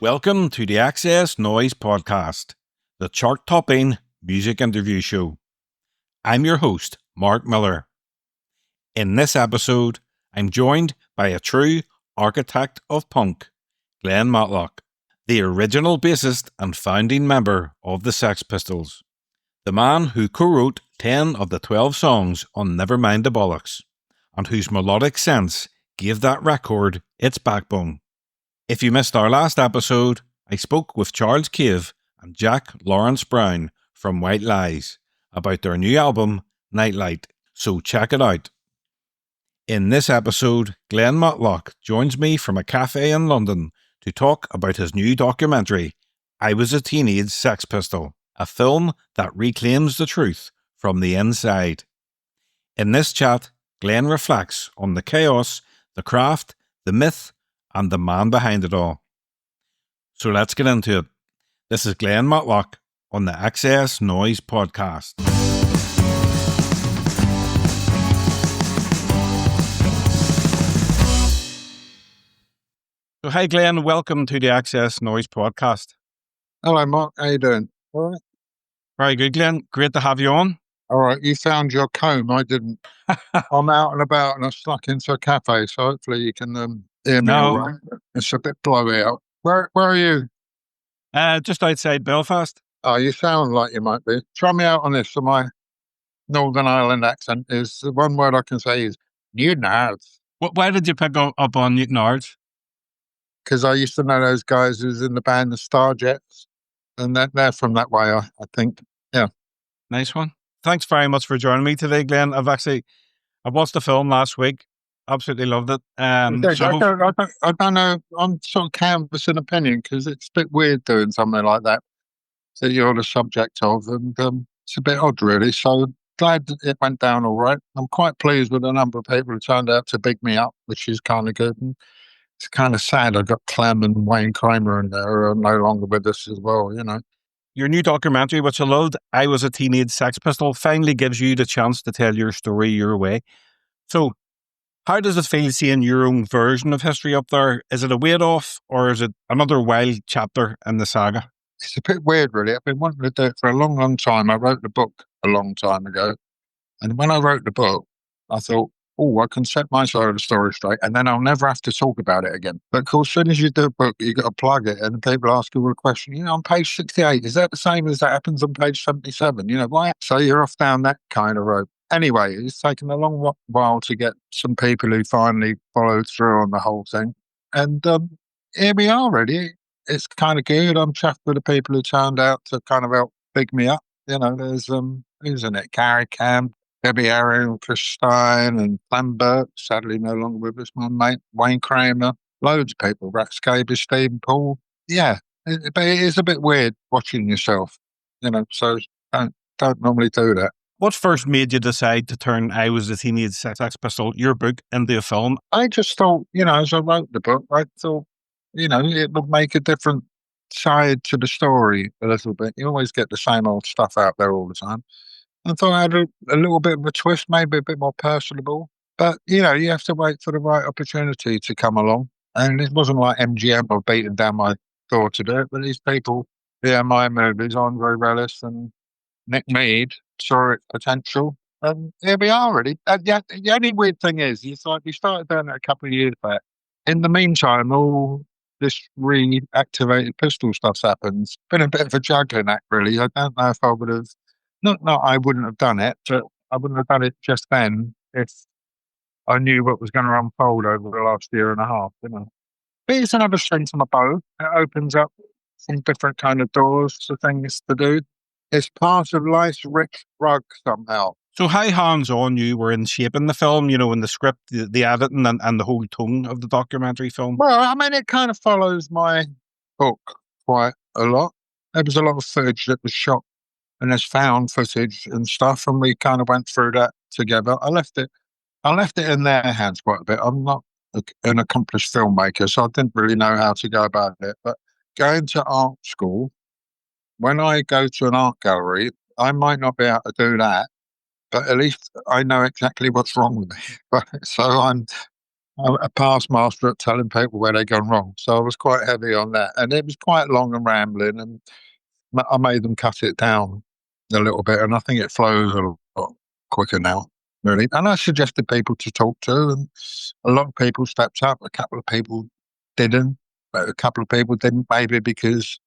Welcome to the XS Noize Podcast, the chart-topping music interview show. I'm your host, Mark Millar. In this episode, I'm joined by a true architect of punk, Glen Matlock, the original bassist and founding member of the Sex Pistols, the man who co-wrote 10 of the 12 songs on Never Mind the Bollocks, and whose melodic sense gave that record its backbone. If you missed our last episode, I spoke with Charles Cave and Jack Lawrence Brown from White Lies about their new album, Nightlight, so check it out. In this episode, Glen Matlock joins me from a café in London to talk about his new documentary, I Was a Teenage Sex Pistol, a film that reclaims the truth from the inside. In this chat, Glen reflects on the chaos, the craft, the myth, and the man behind it all. So let's get into it. This is Glen Matlock on the XS Noize Podcast. So hi Glen, welcome to the XS Noize Podcast. Hello Mark, how you doing? All right. Very good, Glen. Great to have you on. All right, you found your comb, I didn't. I'm out and about and I snuck into a cafe, so hopefully you can hear me all right. It's a bit blowy out. Where are you? Just outside Belfast. Oh, you sound like you might be. Try me out on this. So my Northern Ireland accent is, the one word I can say is Newtonards. Why did you pick up on Newtonards? Because I used to know those guys who's in the band, the Starjets, and they're from that way, I think. Yeah. Nice one. Thanks very much for joining me today, Glen. I watched the film last week. Absolutely loved it. I don't know. I'm sort of canvassing opinion because it's a bit weird doing something like that you're the subject of, and it's a bit odd, really. So glad it went down all right. I'm quite pleased with the number of people who turned out to big me up, which is kind of good. And it's kind of sad I got Clem and Wayne Kramer in there who are no longer with us as well, you know. Your new documentary, which I loved, I Was a Teenage Sex Pistol, finally gives you the chance to tell your story your way. So, how does it feel seeing your own version of history up there? Is it a weight off, or is it another wild chapter in the saga? It's a bit weird, really. I've been wanting to do it for a long, long time. I wrote the book a long time ago. And when I wrote the book, I thought, I can set my side of the story straight, and then I'll never have to talk about it again. But of course, as soon as you do a book, you got to plug it, and people ask you a question. On page 68, is that the same as that happens on page 77? Why? So you're off down that kind of road. Anyway, it's taken a long while to get some people who finally followed through on the whole thing, and here we are. Really, it's kind of good. I'm chuffed with the people who turned out to kind of help big me up. There's who's in it? Gary Camp, Debbie Aaron, Chris Stein, and Lambert, sadly no longer with us, my mate, Wayne Kramer, loads of people, Rat Scabies, Stephen Paul. Yeah, but it is a bit weird watching yourself, so don't normally do that. What first made you decide to turn I Was a Teenage Sex Pistol, your book, into a film? I just thought, as I wrote the book, I thought, it would make a different side to the story a little bit. You always get the same old stuff out there all the time. I thought I had a little bit of a twist, maybe a bit more personable. But, you have to wait for the right opportunity to come along. And it wasn't like MGM or beating down my door to do it. But these people, my movies, Andre Rellis and Nick Mead, saw its potential. And here we are, really. The only weird thing is, we started doing it a couple of years back. In the meantime, all this reactivated pistol stuff's happened. It's been a bit of a juggling act, really. I don't know if I would have... Not I wouldn't have done it, but I wouldn't have done it just then if I knew what was going to unfold over the last year and a half, But it's another string to my bow. It opens up some different kind of doors to things to do. It's part of life's rich rug somehow. So how hands-on you were in shaping the film, in the script, the editing and the whole tone of the documentary film? Well, it kind of follows my book quite a lot. There was a lot of footage that was shot and there's found footage and stuff, and we kind of went through that together. I left it in their hands quite a bit. I'm not an accomplished filmmaker, so I didn't really know how to go about it. But going to art school, when I go to an art gallery, I might not be able to do that, but at least I know exactly what's wrong with me. So I'm a past master at telling people where they've gone wrong. So I was quite heavy on that. And it was quite long and rambling, and I made them cut it down a little bit, and I think it flows a lot quicker now, really. And I suggested people to talk to, and a lot of people stepped up. A couple of people didn't. But a couple of people didn't, maybe because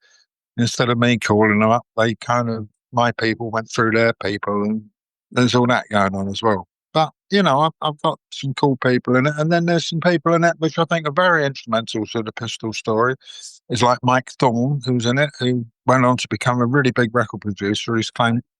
instead of me calling them up, my people went through their people, and there's all that going on as well. But, I've got some cool people in it, and then there's some people in it which I think are very instrumental to the Pistol story. It's like Mike Thorne, who's in it, who went on to become a really big record producer. His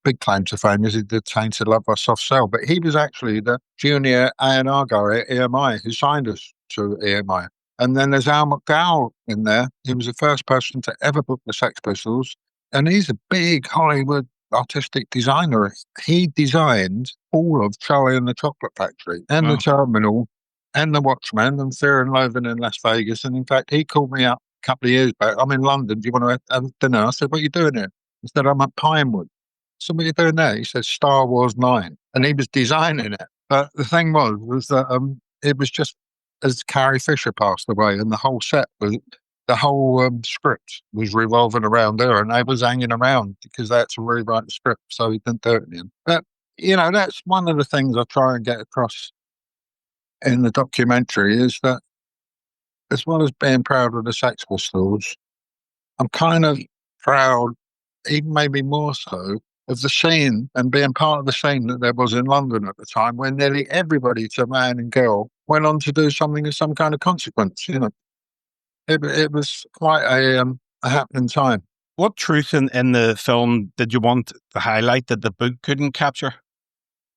big claim to fame is he did Tainted Love by Soft Cell, but he was actually the junior A&R guy at EMI who signed us to EMI. And then there's Al McDowell in there. He was the first person to ever book the Sex Pistols, and he's a big Hollywood artistic designer. He designed all of Charlie and the Chocolate Factory and the Terminal and the Watchmen and Fear and Loathing in Las Vegas. And in fact, he called me up a couple of years back. I'm in London. Do you want to have dinner? I said, what are you doing here? He said, I'm at Pinewood. So what are you doing there? He said, Star Wars 9. And he was designing it. But the thing was that it was just as Carrie Fisher passed away, and the whole set was, the whole script was revolving around her, and I was hanging around because they had to rewrite the script, so he didn't do it again. But, that's one of the things I try and get across in the documentary, is that as well as being proud of the Sex Pistols, I'm kind of proud, even maybe more so, of the scene and being part of the scene that there was in London at the time, when nearly everybody, to man and girl, went on to do something of some kind of consequence. It was quite a happening time. What truth in the film did you want to highlight that the book couldn't capture?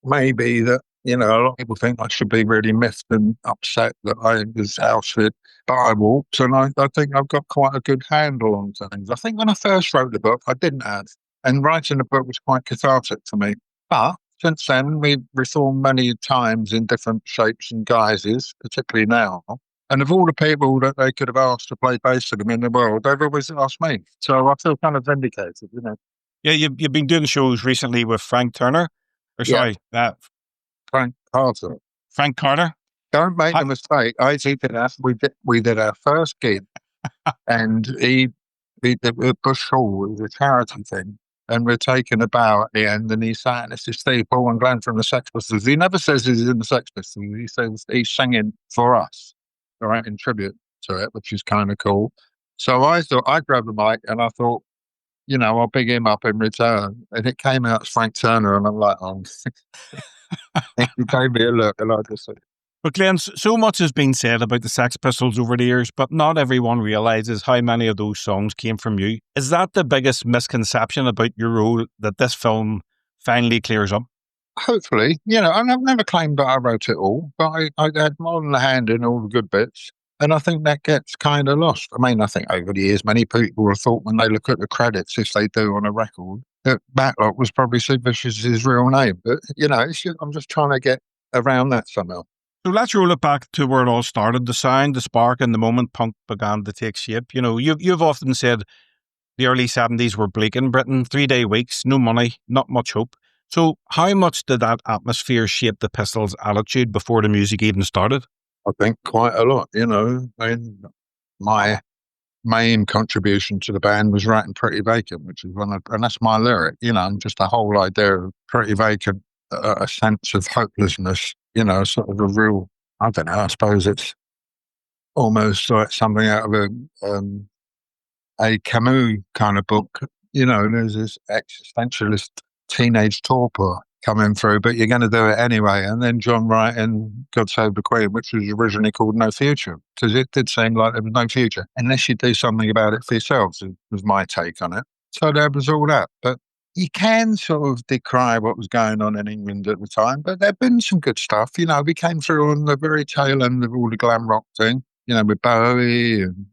Maybe that, a lot of people think I should be really miffed and upset that I was ousted, but I walked, and I think I've got quite a good handle on things. I think when I first wrote the book, I didn't have, and writing the book was quite cathartic for me. But since then, we've reformed many times in different shapes and guises, particularly now. And of all the people that they could have asked to play bass for them in the world, they've always asked me. So I feel kind of vindicated, Yeah, you've been doing shows recently with Frank Turner. Frank Carter. Frank Carter. Don't make the mistake. We did our first gig, and we did Bush Hall. It was a charity thing, and we're taking a bow at the end, and he's saying, "This is Steve, Paul, and Glenn from the Sex Pistols." He never says he's in the Sex Pistols. He says he's singing for us, all right, in tribute to it, which is kind of cool. So I thought, I grabbed the mic, and I thought, I'll big him up in return. And it came out as Frank Turner, and I'm like, oh. He gave me a look, and I just said, but Glenn, so much has been said about the Sex Pistols over the years, but not everyone realises how many of those songs came from you. Is that the biggest misconception about your role that this film finally clears up? Hopefully. And I've never claimed that I wrote it all, but I had more than a hand in all the good bits. And I think that gets kind of lost. I mean, I think over the years, many people have thought when they look at the credits, if they do on a record, that Matlock was probably Sid Vicious's real name. But, I'm just trying to get around that somehow. So let's roll it back to where it all started, the sound, the spark, and the moment punk began to take shape. You've often said the early 70s were bleak in Britain, 3-day weeks, no money, not much hope. So how much did that atmosphere shape the Pistols' attitude before the music even started? I think quite a lot, And my main contribution to the band was writing Pretty Vacant, which is and that's my lyric, and just the whole idea of Pretty Vacant, a sense of hopelessness, sort of a real, I don't know, I suppose it's almost like something out of a Camus kind of book. There's this existentialist teenage torpor coming through, but you're going to do it anyway. And then John writing God Save the Queen, which was originally called No Future, because it did seem like there was no future unless you do something about it for yourselves, was my take on it. So there was all that. But you can sort of decry what was going on in England at the time, but there'd been some good stuff. We came through on the very tail end of all the glam rock thing, with Bowie and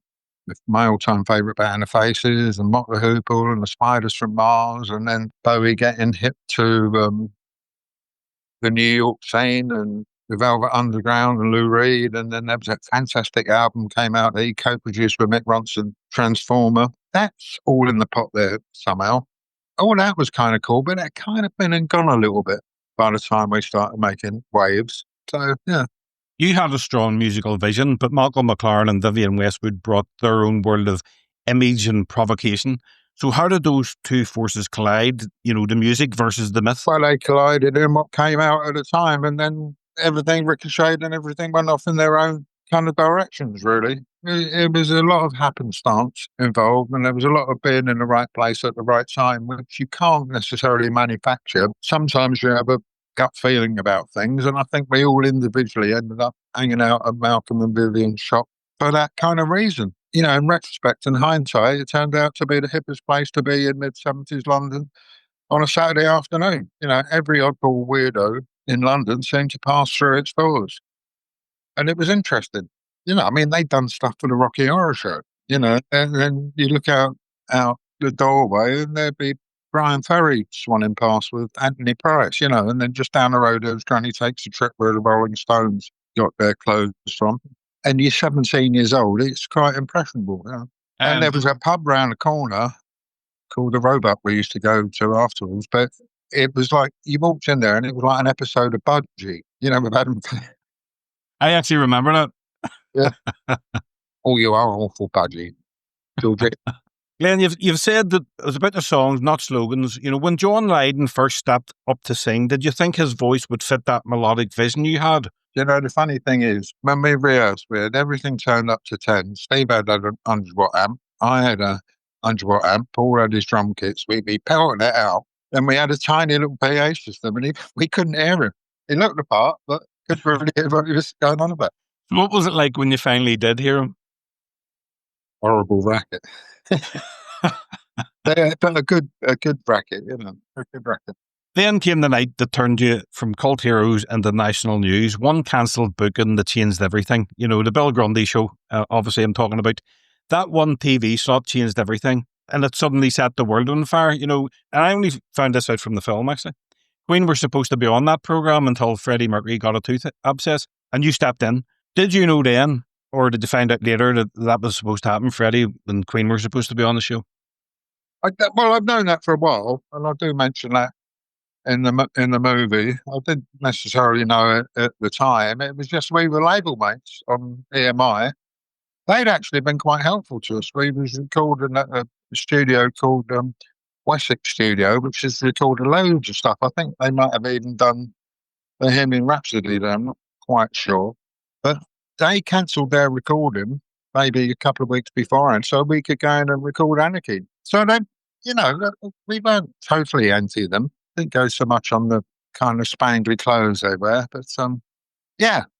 with my all-time favourite band, The Faces, and Mock the Hoople and the Spiders from Mars, and then Bowie getting hip to the New York scene and the Velvet Underground and Lou Reed, and then there was a fantastic album came out that he co-produced with Mick Ronson, Transformer. That's all in the pot there somehow. All that was kind of cool, but that kind of been and gone a little bit by the time we started making waves. So, yeah. You had a strong musical vision, but Malcolm McLaren and Vivienne Westwood brought their own world of image and provocation. So how did those two forces collide, the music versus the myth? Well, they collided in what came out at the time, and then everything ricocheted and everything went off in their own kind of directions, really. It was a lot of happenstance involved, and there was a lot of being in the right place at the right time, which you can't necessarily manufacture. Sometimes you have a gut feeling about things, and I think we all individually ended up hanging out at Malcolm and Vivienne's shop for that kind of reason. In retrospect and hindsight, it turned out to be the hippest place to be in mid-70s London on a Saturday afternoon. Every oddball weirdo in London seemed to pass through its doors. And it was interesting. They'd done stuff for the Rocky Horror Show, and then you look out the doorway and there'd be Brian Ferry swanning past with Anthony Price, and then just down the road there was Johnny Takes a Trip where the Rolling Stones got their clothes from. And you're 17 years old, it's quite impressionable. And there was a pub round the corner called the Roebuck we used to go to afterwards, but it was like you walked in there and it was like an episode of Budgie, with Adam. I actually remember that. Yeah. Oh, you are awful, Budgie. Glen, you've said that it was about the songs, not slogans. When John Lydon first stepped up to sing, did you think his voice would fit that melodic vision you had? The funny thing is, when we rehearsed, we had everything turned up to 10. Steve had an 100-watt amp. I had a 100-watt amp. Paul had his drum kits. We'd be pelting it out. And we had a tiny little PA system, and we couldn't hear him. He looked the part, but couldn't really hear what he was going on about. What was it like when you finally did hear him? Horrible racket. But a good bracket, a good bracket. Then came the night that turned you from cult heroes into national news. One cancelled booking that changed everything. The Bill Grundy show, obviously I'm talking about. That one TV slot changed everything, and it suddenly set the world on fire. And I only found this out from the film, actually. Queen were supposed to be on that programme until Freddie Mercury got a tooth abscess, and you stepped in. Did you know then, or did you find out later that was supposed to happen, Freddie and Queen were supposed to be on the show? I've known that for a while, and I do mention that in the movie. I didn't necessarily know it at the time. It was just we were label mates on EMI. They'd actually been quite helpful to us. We was recording at a studio called Westwood Studio, which has recorded loads of stuff. I think they might have even done the Bohemian Rhapsody there, I'm not quite sure. But they cancelled their recording maybe a couple of weeks beforehand so we could go in and record Anarchy. So then, we weren't totally anti them. Didn't go so much on the kind of spangly clothes they wear, but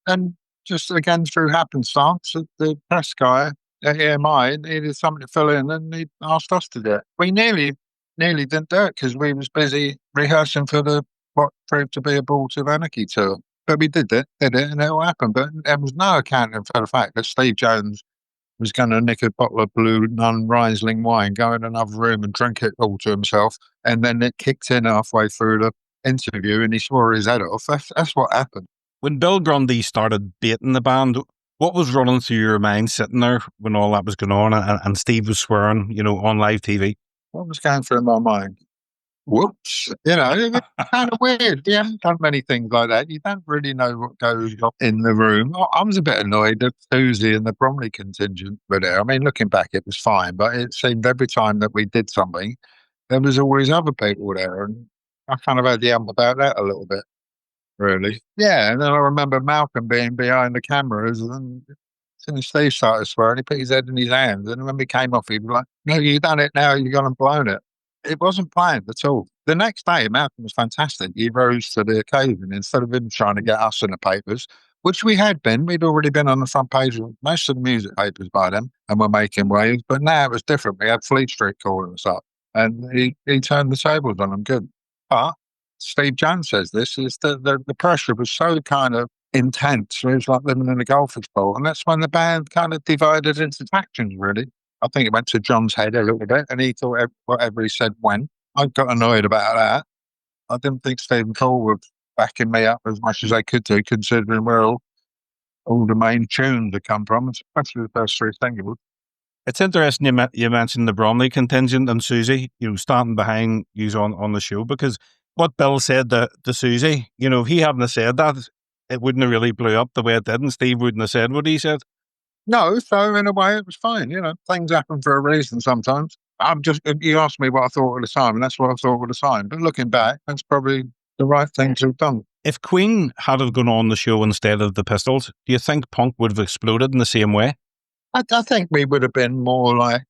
and just again through happenstance, the press guy at EMI needed something to fill in, and he asked us to do it. We nearly didn't do it because we was busy rehearsing for what proved to be a Balls of Anarchy tour. But we did it, and it all happened. But there was no accounting for the fact that Steve Jones was going to nick a bottle of Blue Nun Riesling wine, go in another room and drink it all to himself. And then it kicked in halfway through the interview and he swore his head off. That's what happened. When Bill Grundy started baiting the band, what was running through your mind sitting there when all that was going on and Steve was swearing, on live TV? What was going through my mind? Whoops. It's kind of weird. We haven't done many things like that. You don't really know what goes on in the room. I was a bit annoyed that Susie and the Bromley contingent were there. I mean, looking back, it was fine, but it seemed every time that we did something, there was always other people there. And I kind of had the ump about that a little bit, really. Yeah, and then I remember Malcolm being behind the cameras and as soon as Steve started swearing, he put his head in his hands. And when we came off, he was like, no, you've done it now, you've gone and blown it. It wasn't planned at all. The next day, Malcolm was fantastic. He rose to the occasion instead of him trying to get us in the papers, which we had been. We'd already been on the front page of most of the music papers by then and were making waves. But now it was different. We had Fleet Street calling us up and he turned the tables on them good. But Steve Jones says this, is that the pressure was so kind of intense. It was like living in a golfer's ball. And that's when the band kind of divided into factions, really. I think it went to John's head a little bit, and he thought whatever he said went. I got annoyed about that. I didn't think Steve and Paul were backing me up as much as they could do, considering where all the main tunes had come from, especially the first three singles. It's interesting you mentioned the Bromley contingent and Susie, standing behind you on the show, because what Bill said to Susie, he hadn't said that it wouldn't have really blew up the way it did, and Steve wouldn't have said what he said. No, so in a way it was fine. Things happen for a reason sometimes. You asked me what I thought at the time, and that's what I thought at the time. But looking back, that's probably the right thing to have done. If Queen had have gone on the show instead of the Pistols, do you think punk would have exploded in the same way? I think we would have been more like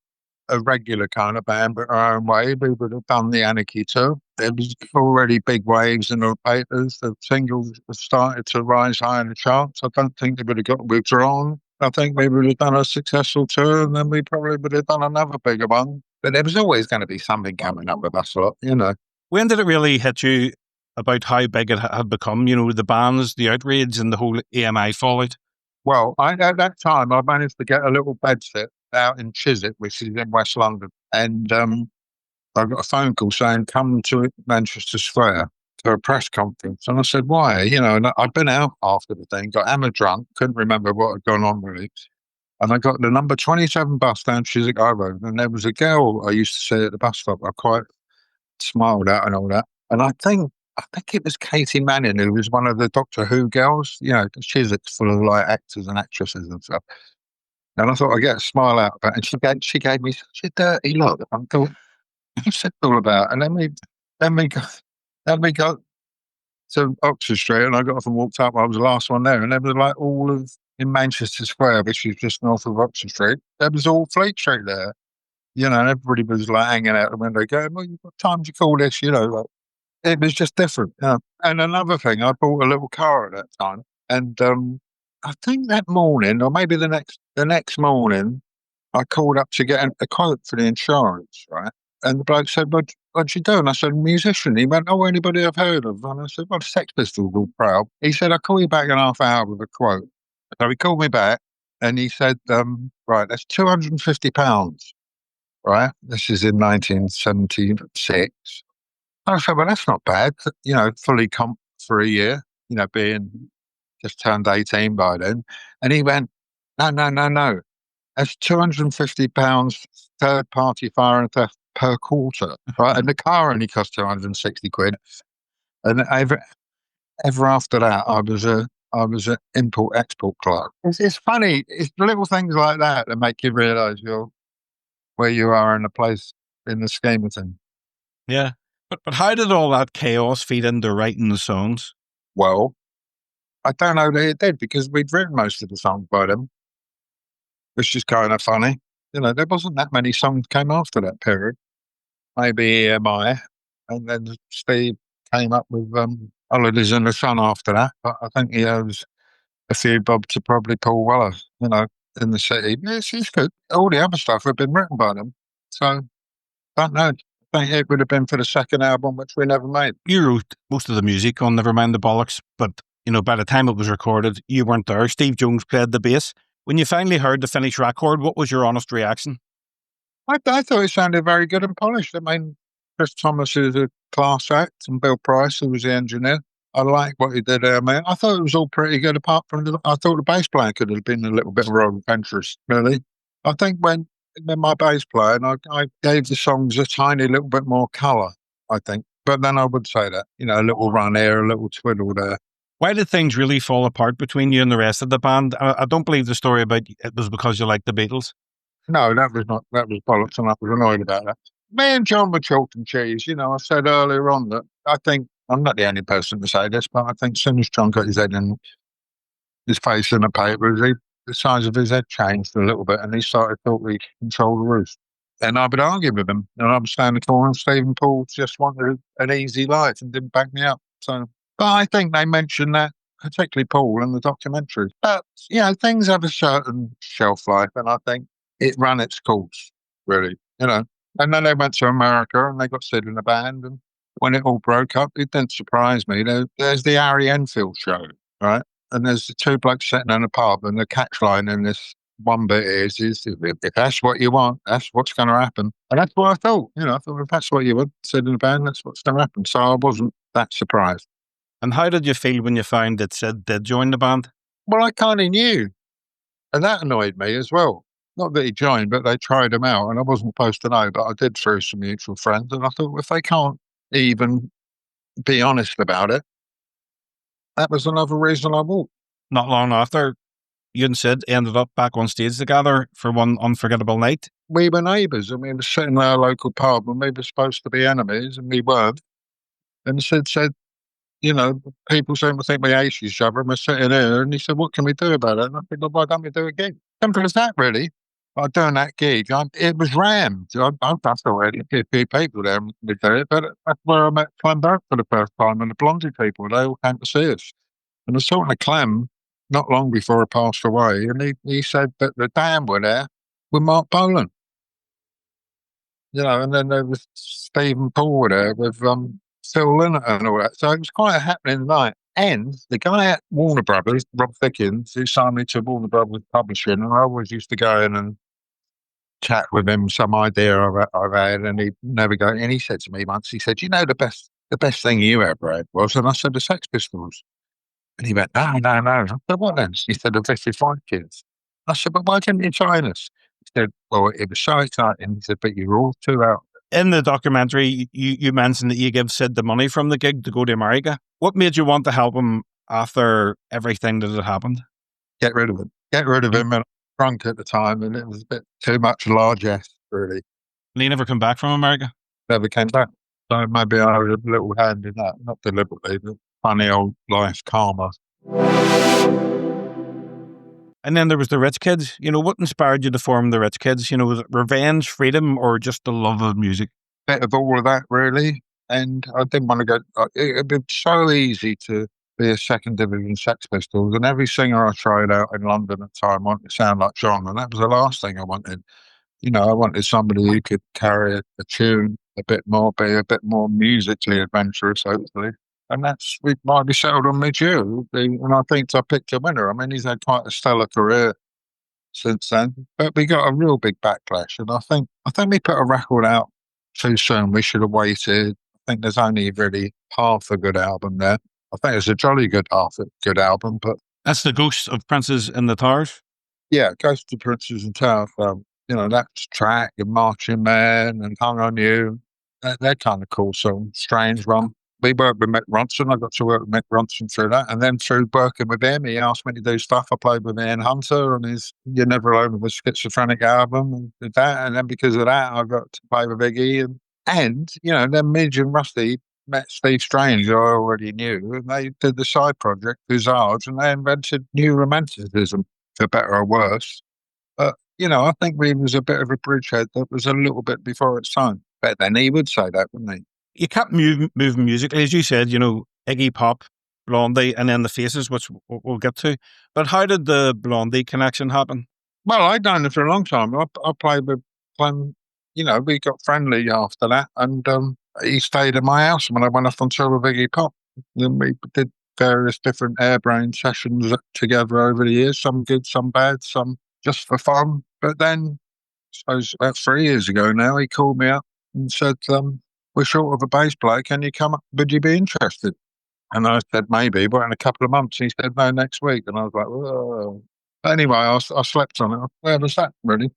a regular kind of band, but our own way. We would have done the Anarchy tour. There was already big waves in the papers. The singles started to rise high in the charts. I don't think they would have got withdrawn. I think we would have done a successful tour, and then we probably would have done another bigger one. But there was always going to be something coming up with us lot, When did it really hit you about how big it had become? The bands, the outrage, and the whole AMI fallout? Well, at that time, I managed to get a little bedsit out in Chiswick, which is in West London. And I got a phone call saying, come to Manchester Square for a press conference. And I said, why? And I'd been out after the thing, got hammered drunk, couldn't remember what had gone on really. And I got the number 27 bus down Chiswick High Road. And there was a girl I used to see at the bus stop. I quite smiled at and all that. And I think it was Katie Manning, who was one of the Doctor Who girls. Chiswick's full of like actors and actresses and stuff. And I thought I'd get a smile out of it. And she gave me such a dirty look. I thought, what's it all about? And then we got to Oxford Street, and I got off and walked up. I was the last one there, and there was like all of in Manchester Square, which is just north of Oxford Street. There was all Fleet Street there, and everybody was like hanging out the window, going, "Well, you've got time to call this," like, it was just different. And another thing, I bought a little car at that time, and I think that morning, or maybe the next morning, I called up to get a quote for the insurance, right? And the bloke said, what'd you do? And I said, musician. He went, oh, anybody I've heard of? And I said, well, the Sex Pistols, all proud. He said, I'll call you back in a half hour with a quote. So he called me back, and he said, right, that's £250, right? This is in 1976. I said, well, that's not bad. Fully comp for a year, being just turned 18 by then. And he went, no. That's £250 third-party fire and theft per quarter, right? And the car only cost 260 quid. And ever after that, I was an import-export clerk. It's funny. It's little things like that make you realise where you are in a place in the scheme of things. Yeah. But how did all that chaos feed into writing the songs? Well, I don't know that it did, because we'd written most of the songs by them, which is kind of funny. There wasn't that many songs came after that period. Maybe EMI, and then Steve came up with Holidays in the Sun after that. But I think he owes a few bob to probably Paul Weller, in the city. It's good. All the other stuff had been written by them. So, don't know. I think it would have been for the second album, which we never made. You wrote most of the music on Never Mind the Bollocks, but, by the time it was recorded, you weren't there. Steve Jones played the bass. When you finally heard the finished record, what was your honest reaction? I thought it sounded very good and polished. I mean, Chris Thomas is a class act, and Bill Price, who was the engineer. I like what he did there, man. I thought it was all pretty good, apart from I thought the bass player could have been a little bit more adventurous, really. I think when my bass player, and I gave the songs a tiny little bit more colour, I think. But then I would say that, a little run here, a little twiddle there. Why did things really fall apart between you and the rest of the band? I don't believe the story about it was because you liked the Beatles. No, that was bollocks, and I was annoyed about that. Me and John were chalk and cheese. I said earlier on that I think, I'm not the only person to say this, but I think as soon as John got his head in his face in the papers, the size of his head changed a little bit, and he started to thought he could control the roost. And I would argue with him, and I was standing corner, and Stephen Paul just wanted an easy life and didn't back me up. So, but I think they mentioned that, particularly Paul, in the documentary. But, things have a certain shelf life, and I think it ran its course, really, And then they went to America, and they got Sid in a band, and when it all broke up, it didn't surprise me. There's the Harry Enfield show, right? And there's the two blokes sitting in a pub, and the catchline in this one bit is if that's what you want, that's what's going to happen. And that's what I thought. I thought, if that's what you want, Sid in a band, that's what's going to happen. So I wasn't that surprised. And how did you feel when you found that Sid did join the band? Well, I kind of knew. And that annoyed me as well. Not that he joined, but they tried him out, and I wasn't supposed to know, but I did through some mutual friends. And I thought, if they can't even be honest about it, that was another reason I walked. Not long after, you and Sid ended up back on stage together for one unforgettable night. We were neighbours, and we were sitting at our local pub, and we were supposed to be enemies, and we weren't. And Sid said, people seem to think we hate each other, and we're sitting here, and he said, what can we do about it? And I said, well, why don't we do a gig? Simple as that, really. By doing that gig, it was rammed. I thought already a few people there would do it, but that's where I met Clem Burke for the first time, and the Blondie people. They all came to see us. And I was talking to Clem not long before he passed away, and he said that the Dam were there with Mark Bolan. And then there was Steve and Paul were there with Phil Lynott and all that. So it was quite a happening night. And the guy at Warner Brothers, Rob Thickens, who signed me to Warner Brothers Publishing, and I always used to go in and chat with him some idea I've had, and he'd never go. And he said to me once, he said, the best thing you ever had was, and I said, the Sex Pistols. And he went, no. I said, what then? He said, the 55 Kids. I said, but why didn't you join us? He said, well, it was so exciting. He said, but you were all too out. In the documentary, you mentioned that you gave Sid the money from the gig to go to America. What made you want to help him after everything that had happened? Get rid of him. Get rid of him. And I was drunk at the time, and it was a bit too much largesse, really. And he never come back from America? Never came back. So maybe I had a little hand in that, not deliberately, but funny old life karma. And then there was the Rich Kids. What inspired you to form the Rich Kids? Was it revenge, freedom, or just the love of music? Bit of all of that, really. And I didn't want to go. It'd been so easy to be a second division Sex Pistols, and every singer I tried out in London at the time wanted to sound like John, and that was the last thing I wanted. I wanted somebody who could carry a tune a bit more, be a bit more musically adventurous, hopefully. And we might be settled on Midge Ure, and I think I picked a winner. I mean, he's had quite a stellar career since then, but we got a real big backlash. And I think we put a record out too soon. We should have waited. I think there's only really half a good album there. I think it's a jolly good half a good album, but that's the Ghost of Princes in the Towers. Yeah, Ghost of Princes and Towers. That's Track and Marching Man and Hung on You. They're kind of cool songs. Strange One. We worked with Mick Ronson. I got to work with Mick Ronson through that. And then through working with him, he asked me to do stuff. I played with Ian Hunter on his You're Never Alone with a Schizophrenic album and did that. And then because of that, I got to play with Iggy. And then Midge and Rusty met Steve Strange, who I already knew. And they did the side project, Visage, and they invented new romanticism, for better or worse. But, I think we was a bit of a bridgehead that was a little bit before its time. But then he would say that, wouldn't he? You kept moving musically, as you said, Iggy Pop, Blondie, and then the Faces, which we'll get to. But how did the Blondie connection happen? Well, I'd known him for a long time. I played with Clem, we got friendly after that, and he stayed at my house when I went off on tour with Iggy Pop. Then we did various different Airbrain sessions together over the years, some good, some bad, some just for fun. But then, I suppose about 3 years ago now, he called me up and said, we're short of a bass player, can you come up? Would you be interested? And I said, maybe, but in a couple of months. He said, no, next week. And I was like, whoa. Anyway, I slept on it. Where was that, really?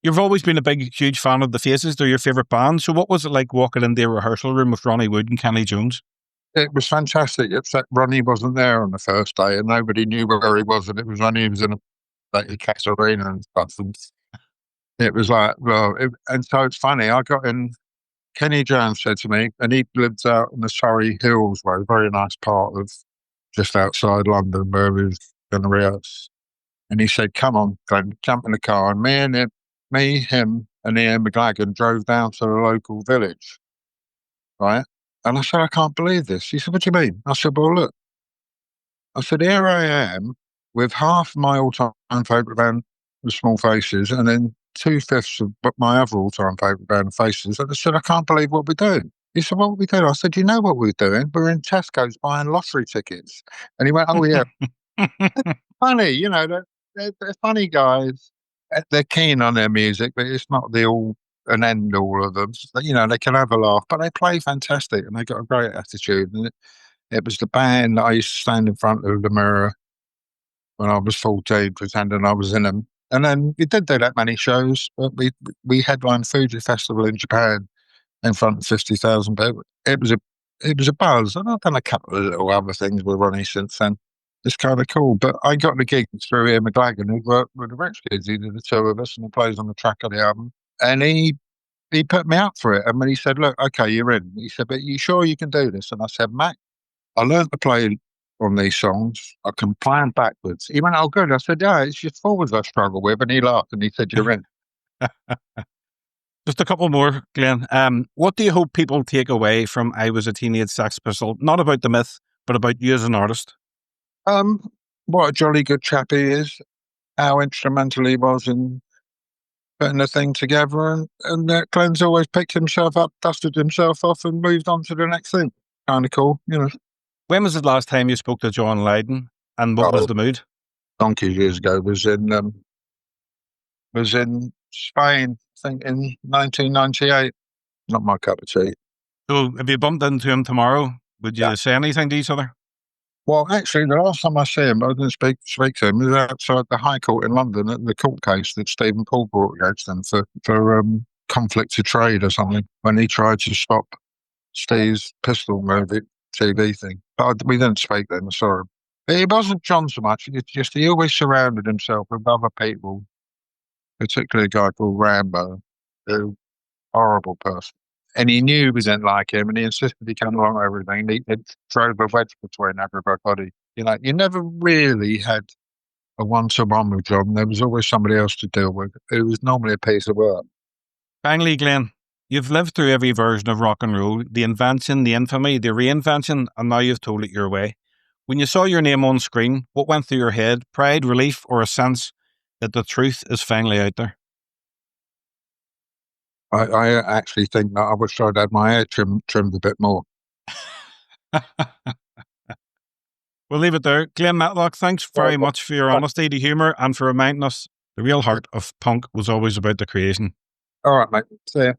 You've always been a big, huge fan of the Faces. They're your favourite band. So what was it like walking into a rehearsal room with Ronnie Wood and Kenny Jones? It was fantastic, except Ronnie wasn't there on the first day, and nobody knew where he was. And it was Ronnie was in a Castle Arena and stuff. And it was like, and so it's funny. I got in. Kenny Jones said to me, and he lived out in the Surrey Hills, where a very nice part of just outside London, where we was going to rehearse. And he said, "Come on, Glenn, jump in the car." And him, and Ian McLagan drove down to the local village, right? And I said, "I can't believe this." He said, "What do you mean?" I said, "Well, look." I said, "Here I am with half my all-time favourite band, The Small Faces, and then 2/5 of my other all-time favourite band, Faces." And I said, "I can't believe what we're doing." He said, "What are we doing?" I said, "You know what we're doing? We're in Tesco's buying lottery tickets." And he went, "Oh, yeah." Funny, they're funny guys. They're keen on their music, but it's not the all and end all of them. They can have a laugh, but they play fantastic and they got a great attitude. And it was the band that I used to stand in front of the mirror when I was 14, pretending I was in them. And then we did do that many shows, but we headlined Fuji Festival in Japan in front of 50,000 people. It was a it was a buzz, and I've done a couple of little other things with Ronnie since then. It's kind of cool, but I got the gig through Ian McLagan, who worked with the Rex Kids. He did the two of us, and he plays on the track of the album. And he put me up for it, and when he said, "Look, okay, you're in," he said, "But you sure you can do this?" And I said, "Mac, I learned to play on these songs. I can play them backwards." He went, "Oh, good." I said, "Yeah, it's just forwards I struggle with," and he laughed and he said, "You're in." Just a couple more, Glenn. What do you hope people take away from I Was a Teenage Sex Pistol? Not about the myth, but about you as an artist. What a jolly good chap he is, how instrumental he was in putting the thing together, and Glenn's always picked himself up, dusted himself off, and moved on to the next thing. Kind of cool, you know. When was the last time you spoke to John Lydon, and what was the mood? Donkey years ago. Was in Spain, I think, in 1998. Not my cup of tea. So if you bumped into him tomorrow, would you say anything to each other? Well, actually, the last time I see him, I didn't speak to him. He was outside the High Court in London at the court case that Stephen Paul brought against them for conflict of trade or something, when he tried to stop Steve's pistol movie TV thing. But we didn't speak then, I saw him. He wasn't John so much. It's just he always surrounded himself with other people, particularly a guy called Rambo, who horrible person. And he knew we didn't like him, and he insisted he come along with everything. He drove a wedge between everybody. You know, you never really had a one-to-one with John. There was always somebody else to deal with. It was normally a piece of work. Finally, Glenn, you've lived through every version of rock and roll, the invention, the infamy, the reinvention, and now you've told it your way. When you saw your name on screen, what went through your head? Pride, relief, or a sense that the truth is finally out there? I actually think that I wish I'd had my hair trimmed a bit more. We'll leave it there. Glen Matlock, thanks very much for your honesty, the humour, and for reminding us the real heart of punk was always about the creation. All right, mate. See ya.